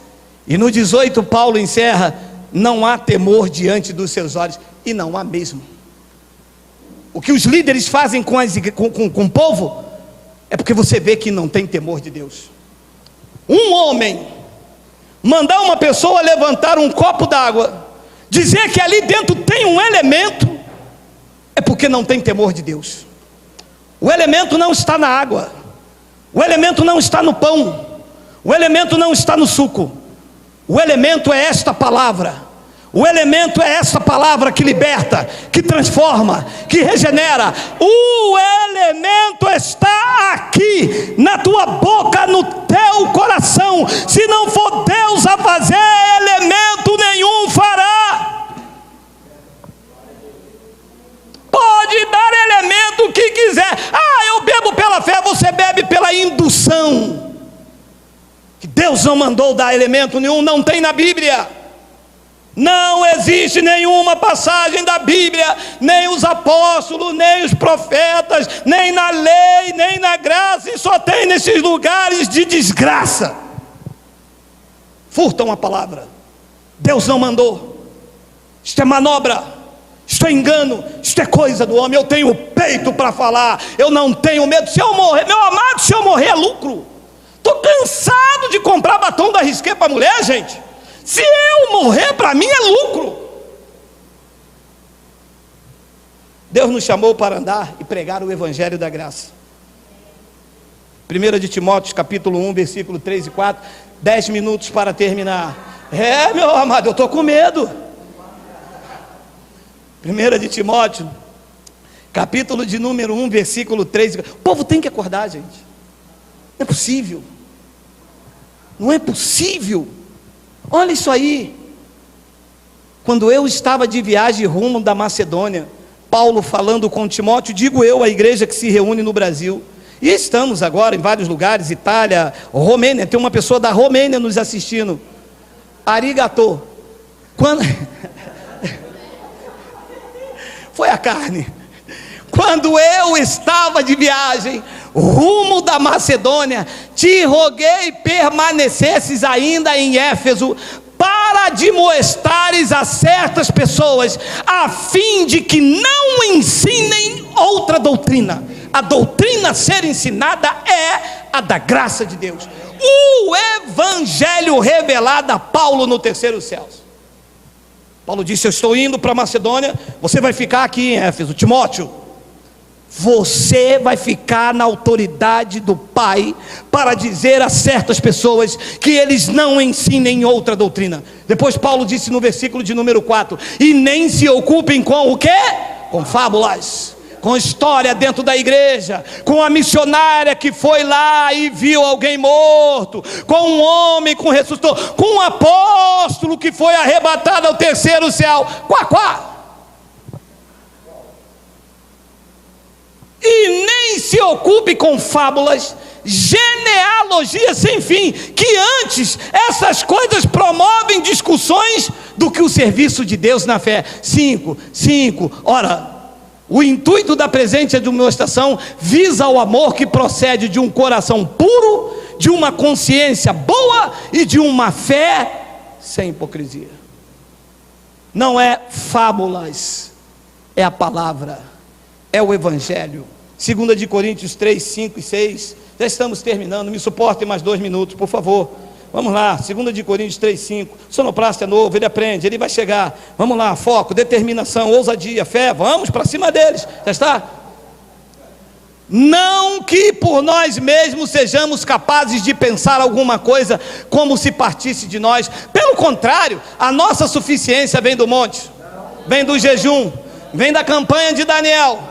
E no 18 Paulo encerra: não há temor diante dos seus olhos. E não há mesmo. O que os líderes fazem com o povo é porque você vê que não tem temor de Deus. Um homem mandar uma pessoa levantar um copo d'água, dizer que ali dentro tem um elemento, é porque não tem temor de Deus. O elemento não está na água, o elemento não está no pão, o elemento não está no suco. O elemento é esta palavra. O elemento é essa palavra que liberta, que transforma, que regenera. O elemento está aqui, na tua boca, no teu coração. Se não for Deus a fazer, elemento nenhum fará. Pode dar elemento que quiser. Eu bebo pela fé, você bebe pela indução. Que Deus não mandou dar elemento nenhum, não tem na Bíblia. Não existe nenhuma passagem da Bíblia, nem os apóstolos, nem os profetas, nem na lei, nem na graça, e só tem nesses lugares de desgraça. Furtam a palavra. Deus não mandou. Isto é manobra, isto é engano, isto é coisa do homem. Eu tenho peito para falar, eu não tenho medo. Se eu morrer, meu amado, se eu morrer é lucro. Estou cansado de comprar batom da Risqué para mulher, gente. Se eu morrer, para mim é lucro. Deus nos chamou para andar e pregar o Evangelho da graça. 1 de Timóteo, capítulo 1, versículo 3 e 4. 10 minutos para terminar. Meu amado, eu estou com medo. 1 de Timóteo, capítulo de número 1, versículo 3 e 4. O povo tem que acordar, gente. Não é possível. Não é possível. Olha isso aí. Quando eu estava de viagem rumo da Macedônia, Paulo falando com Timóteo, digo eu, a igreja que se reúne no Brasil, e estamos agora em vários lugares, Itália, Romênia, tem uma pessoa da Romênia nos assistindo. Arigatô. Quando foi a carne. Quando eu estava de viagem rumo da Macedônia, te roguei permanecesses ainda em Éfeso, para admoestares a certas pessoas, a fim de que não ensinem outra doutrina. A doutrina a ser ensinada é a da graça de Deus, o Evangelho revelado a Paulo no terceiro céu. Paulo disse: eu estou indo para a Macedônia, você vai ficar aqui em Éfeso. Timóteo, você vai ficar na autoridade do Pai para dizer a certas pessoas que eles não ensinem outra doutrina. Depois Paulo disse no versículo de número 4: e nem se ocupem com o quê? Com fábulas, com história dentro da igreja, com a missionária que foi lá e viu alguém morto, com um homem que ressuscitou, com um apóstolo que foi arrebatado ao terceiro céu. Quá. E nem se ocupe com fábulas, genealogia sem fim, que antes essas coisas promovem discussões do que o serviço de Deus na fé. 5. Ora, o intuito da presente demonstração visa o amor que procede de um coração puro, de uma consciência boa e de uma fé sem hipocrisia. Não é fábulas, é a palavra, é o Evangelho. 2 de Coríntios 3, 5 e 6. Já estamos terminando, me suportem mais 2 minutos, por favor. Vamos lá, 2 de Coríntios 3, 5. O sonoplasta é novo, ele aprende, ele vai chegar. Vamos lá, foco, determinação, ousadia, fé. Vamos para cima deles. Já está? Não que por nós mesmos sejamos capazes de pensar alguma coisa como se partisse de nós. Pelo contrário, a nossa suficiência vem do monte, vem do jejum, vem da campanha de Daniel.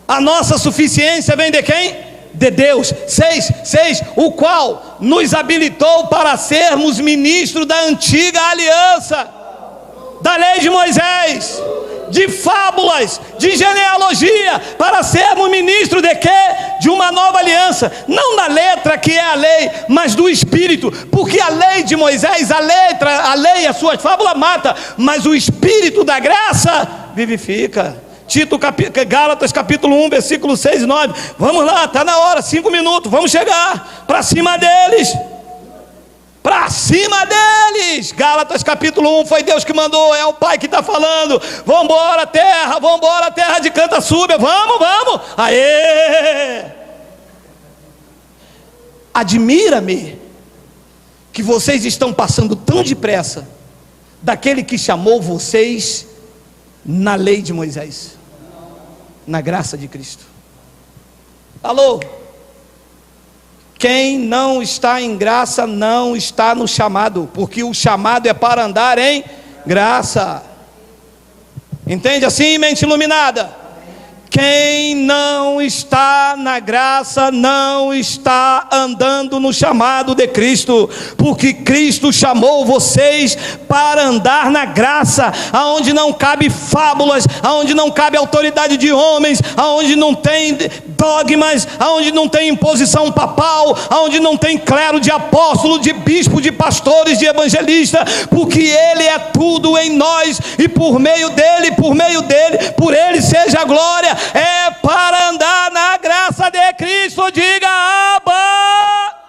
A nossa suficiência vem de quem? De Deus. 6, o qual nos habilitou para sermos ministros da antiga aliança, da lei de Moisés, de fábulas, de genealogia, para sermos ministros de quê? De uma nova aliança, não da letra que é a lei, mas do Espírito, porque a lei de Moisés, a lei e as suas fábulas mata, mas o Espírito da graça vivifica. Gálatas capítulo 1, versículo 6 e 9. Vamos lá, está na hora, 5 minutos, vamos chegar para cima deles. Para cima deles. Gálatas capítulo 1, foi Deus que mandou, é o Pai que está falando. Vamos embora terra de canta súbia, vamos. Aê! Admira-me que vocês estão passando tão depressa daquele que chamou vocês na lei de Moisés, na graça de Cristo. Alô? Quem não está em graça não está no chamado, porque o chamado é para andar em graça. Entende assim, mente iluminada? Quem não está na graça não está andando no chamado de Cristo, porque Cristo chamou vocês para andar na graça, aonde não cabe fábulas, aonde não cabe autoridade de homens, aonde não tem dogmas, aonde não tem imposição papal, aonde não tem clero de apóstolo, de bispo, de pastores, de evangelista, porque Ele é tudo em nós, e por meio dele, por Ele seja a glória. É para andar na graça de Cristo. Diga Abba.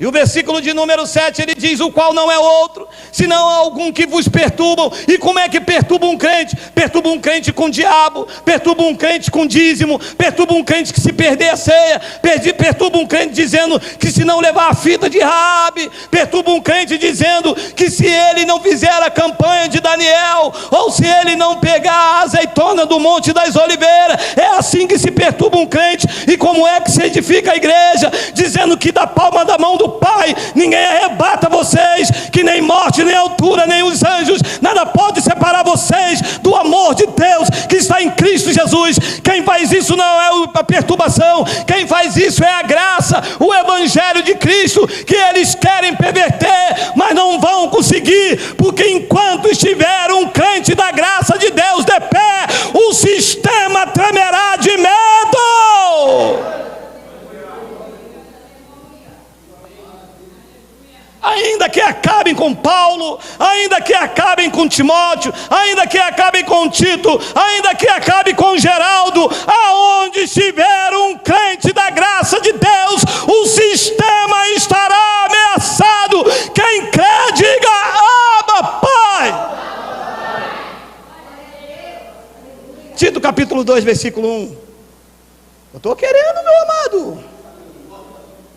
E o versículo de número 7, ele diz: o qual não é outro, senão algum que vos perturbam. E como é que perturba um crente? Perturba um crente com o diabo, perturba um crente com dízimo, perturba um crente que se perder a ceia, perturba um crente dizendo que se não levar a fita de Raabe, perturba um crente dizendo que se ele não fizer a campanha de Daniel, ou se ele não pegar a azeitona do Monte das Oliveiras. É assim que se perturba um crente. E como é que se edifica a igreja? Dizendo que da palma da mão do Pai ninguém arrebata vocês, que nem morte, nem altura, nem os anjos, nada pode separar vocês do amor de Deus que está em Cristo Jesus. Quem faz isso não é a perturbação, quem faz isso é a graça, o evangelho de Cristo, que eles querem perverter, mas não vão conseguir, porque enquanto estiver um crente da graça de Deus de pé, o sistema tremerá de medo. Ainda que acabem com Paulo, ainda que acabem com Timóteo, ainda que acabem com Tito, ainda que acabem com Geraldo, aonde estiver um crente da graça de Deus, o sistema estará ameaçado. Quem crê, diga Abba, Pai. Tito capítulo 2, versículo 1. Eu estou querendo, meu amado.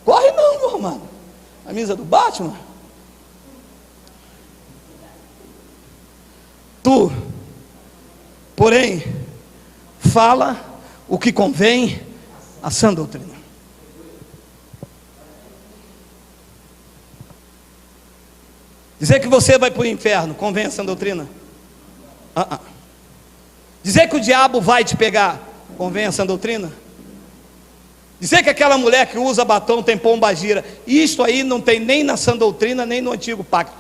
Corre não, meu amado. Camisa do Batman. Tu, porém, fala o que convém à sã doutrina. Dizer que você vai para o inferno convém à sã doutrina? Dizer que o diabo vai te pegar convém à sã doutrina? Dizer que aquela mulher que usa batom tem pombagira, isto aí não tem nem na sã doutrina, nem no antigo pacto.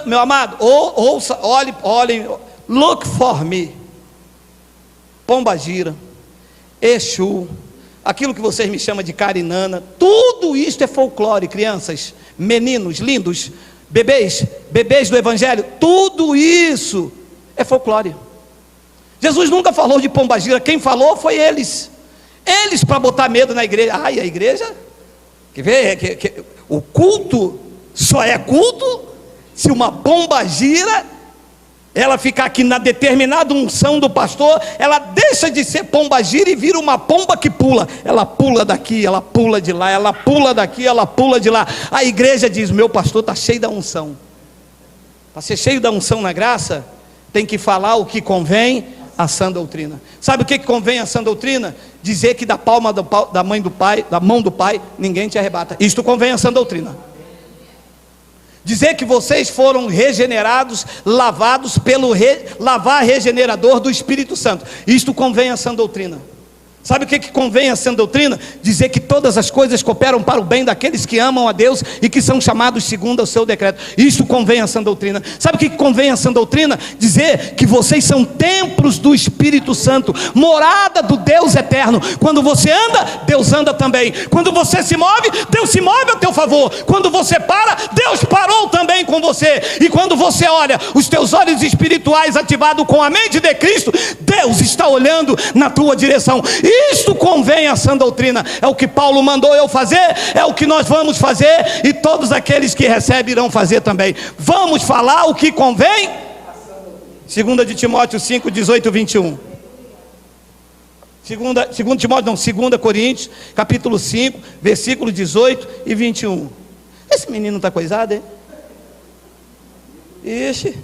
Meu amado, ouça, olhem, look for me. Pombagira, Exu, aquilo que vocês me chamam de carinana, tudo isto é folclore, crianças, meninos lindos, bebês do evangelho, tudo isso é folclore. Jesus nunca falou de pombagira, quem falou foi eles para botar medo na igreja. Ai, a igreja, quer ver, o culto só é culto se uma pomba gira, ela ficar aqui na determinada unção do pastor, ela deixa de ser pomba gira e vira uma pomba que pula. Ela pula daqui, ela pula de lá, ela pula daqui, ela pula de lá. A igreja diz: meu pastor está cheio da unção. Para ser cheio da unção na graça, tem que falar o que convém a sã doutrina. Sabe o que convém a sã doutrina? Dizer que da palma da mão do Pai, ninguém te arrebata. Isto convém a sã doutrina. Dizer que vocês foram regenerados, lavados pelo lavar regenerador do Espírito Santo. Isto convém a sã doutrina. Sabe o que convém a sã doutrina? Dizer que todas as coisas cooperam para o bem daqueles que amam a Deus e que são chamados segundo o seu decreto. Isto convém a sã doutrina. Sabe o que convém a sã doutrina? Dizer que vocês são templos do Espírito Santo, morada do Deus eterno. Quando você anda, Deus anda também. Quando você se move, Deus se move a teu favor. Quando você para, Deus parou também com você. E quando você olha, os teus olhos espirituais ativados com a mente de Cristo, Deus está olhando na tua direção. Isto convém à sã doutrina. É o que Paulo mandou eu fazer, é o que nós vamos fazer, e todos aqueles que recebem irão fazer também. Vamos falar o que convém. 2 de Timóteo 5, 18 e 21. 2 Coríntios capítulo 5, versículo 18 e 21. Esse menino está coisado, hein? Ixi.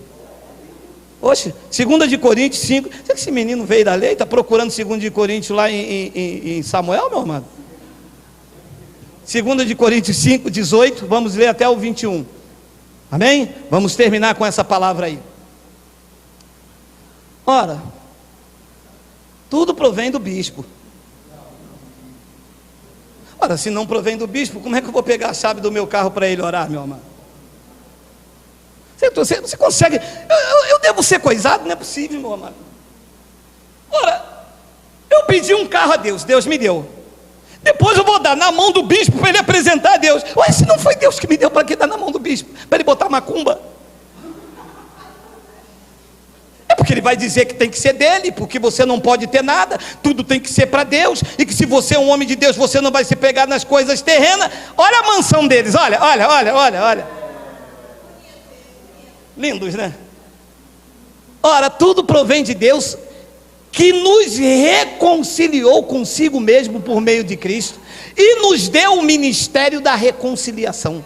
Oxe, 2 de Coríntios 5. Será que esse menino veio da lei? Está procurando 2 de Coríntios lá em Samuel, meu amado? 2 de Coríntios 5, 18. Vamos ler até o 21. Amém? Vamos terminar com essa palavra aí. Ora, tudo provém do bispo. Ora, se não provém do bispo, como é que eu vou pegar a chave do meu carro para ele orar, meu amado? Você consegue? Eu devo ser coisado? Não é possível, meu amado. Ora, eu pedi um carro a Deus, Deus me deu. Depois eu vou dar na mão do bispo para ele apresentar a Deus. Ué, se não foi Deus que me deu, para que dar na mão do bispo? Para ele botar macumba? É porque ele vai dizer que tem que ser dele, porque você não pode ter nada, tudo tem que ser para Deus, e que se você é um homem de Deus, você não vai se pegar nas coisas terrenas. Olha a mansão deles, olha. Lindos, né? Ora, tudo provém de Deus, que nos reconciliou consigo mesmo por meio de Cristo, e nos deu o ministério da reconciliação.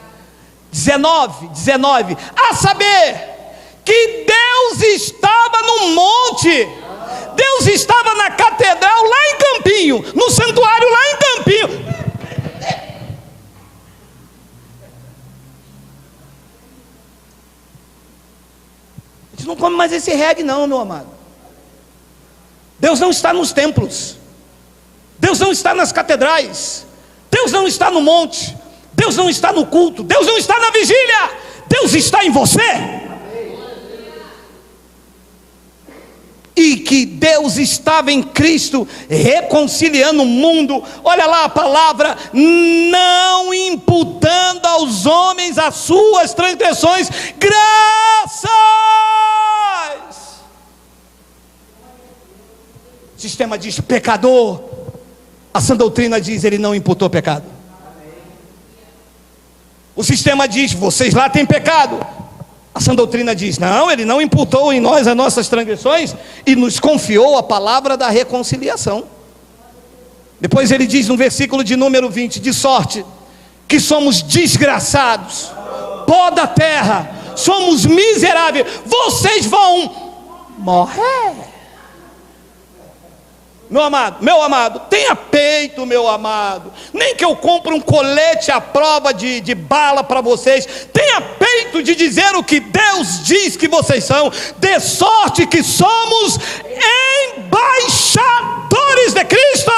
19, a saber, que Deus estava no monte, Deus estava na catedral lá em Campinho, no santuário lá em Campinho. A gente não come mais esse reggae não, meu amado. Deus não está nos templos, Deus não está nas catedrais, Deus não está no monte, Deus não está no culto, Deus não está na vigília, Deus está em você. E que Deus estava em Cristo reconciliando o mundo. Olha lá a palavra, não imputando aos homens as suas transgressões. Graças. O sistema diz pecador, a sã doutrina diz ele não imputou pecado. O sistema diz vocês lá têm pecado, a sã doutrina diz não, ele não imputou em nós as nossas transgressões e nos confiou a palavra da reconciliação. Depois ele diz no versículo de número 20, de sorte que somos desgraçados, pó da terra, somos miseráveis, vocês vão morrer. Meu amado, tenha peito, meu amado. Nem que eu compre um colete à prova de bala para vocês. Tenha peito de dizer o que Deus diz que vocês são. De sorte que somos embaixadores de Cristo.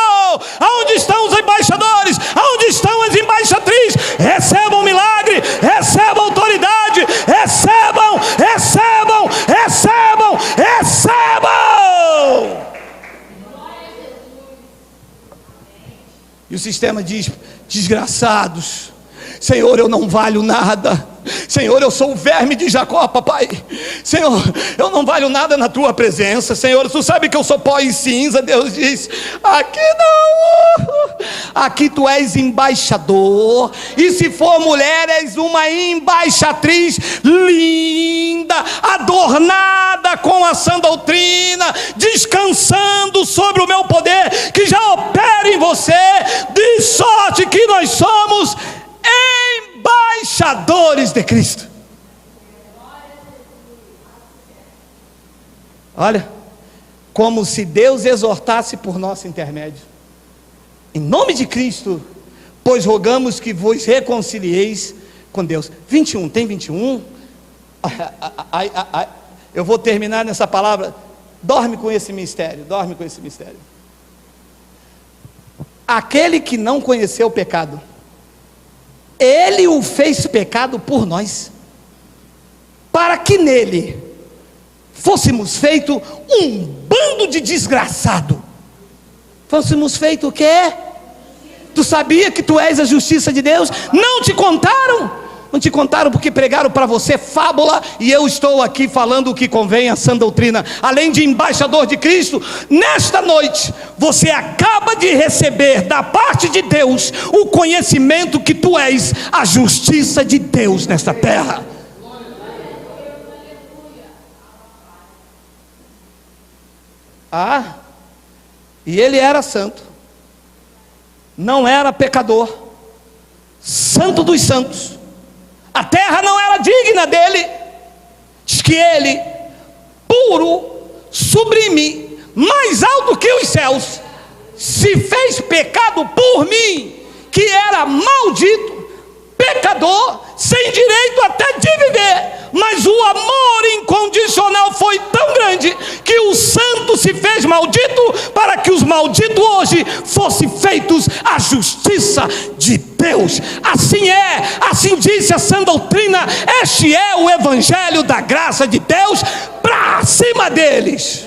Aonde estão os embaixadores? Aonde estão as embaixatrizes? Recebam milagre, recebam autoridade, recebam. E o sistema diz, desgraçados, Senhor, eu não valho nada, Senhor, eu sou o verme de Jacó, papai, Senhor, eu não valho nada na tua presença, Senhor, tu sabe que eu sou pó e cinza. Deus diz, aqui não, aqui tu és embaixador, e se for mulher, és uma embaixatriz linda, adornada com a sã doutrina, descansando sobre o meu poder, que já opera em você, de sorte que nós somos embaixadores de Cristo. Olha, como se Deus exortasse por nosso intermédio. Em nome de Cristo, pois rogamos que vos reconcilieis com Deus. 21, tem 21? Eu vou terminar nessa palavra. Dorme com esse mistério. Aquele que não conheceu o pecado, ele o fez pecado por nós, para que nele fôssemos feito um bando de desgraçado. Fôssemos feito o quê? Tu sabia que tu és a justiça de Deus? Não te contaram? Não te contaram porque pregaram para você fábula, e eu estou aqui falando o que convém à sã doutrina. Além de embaixador de Cristo, nesta noite você acaba de receber da parte de Deus o conhecimento que tu és a justiça de Deus nesta terra. E ele era santo, não era pecador, santo dos santos. A terra não era digna dele. Diz que ele, puro, sublime, mais alto que os céus, se fez pecado por mim, que era maldito, pecador, sem direito até de viver, mas o amor incondicional foi tão grande, que o santo se fez maldito, para que os malditos hoje fossem feitos a justiça de Deus. Assim é, assim disse a sã doutrina. Este é o evangelho da graça de Deus para cima deles.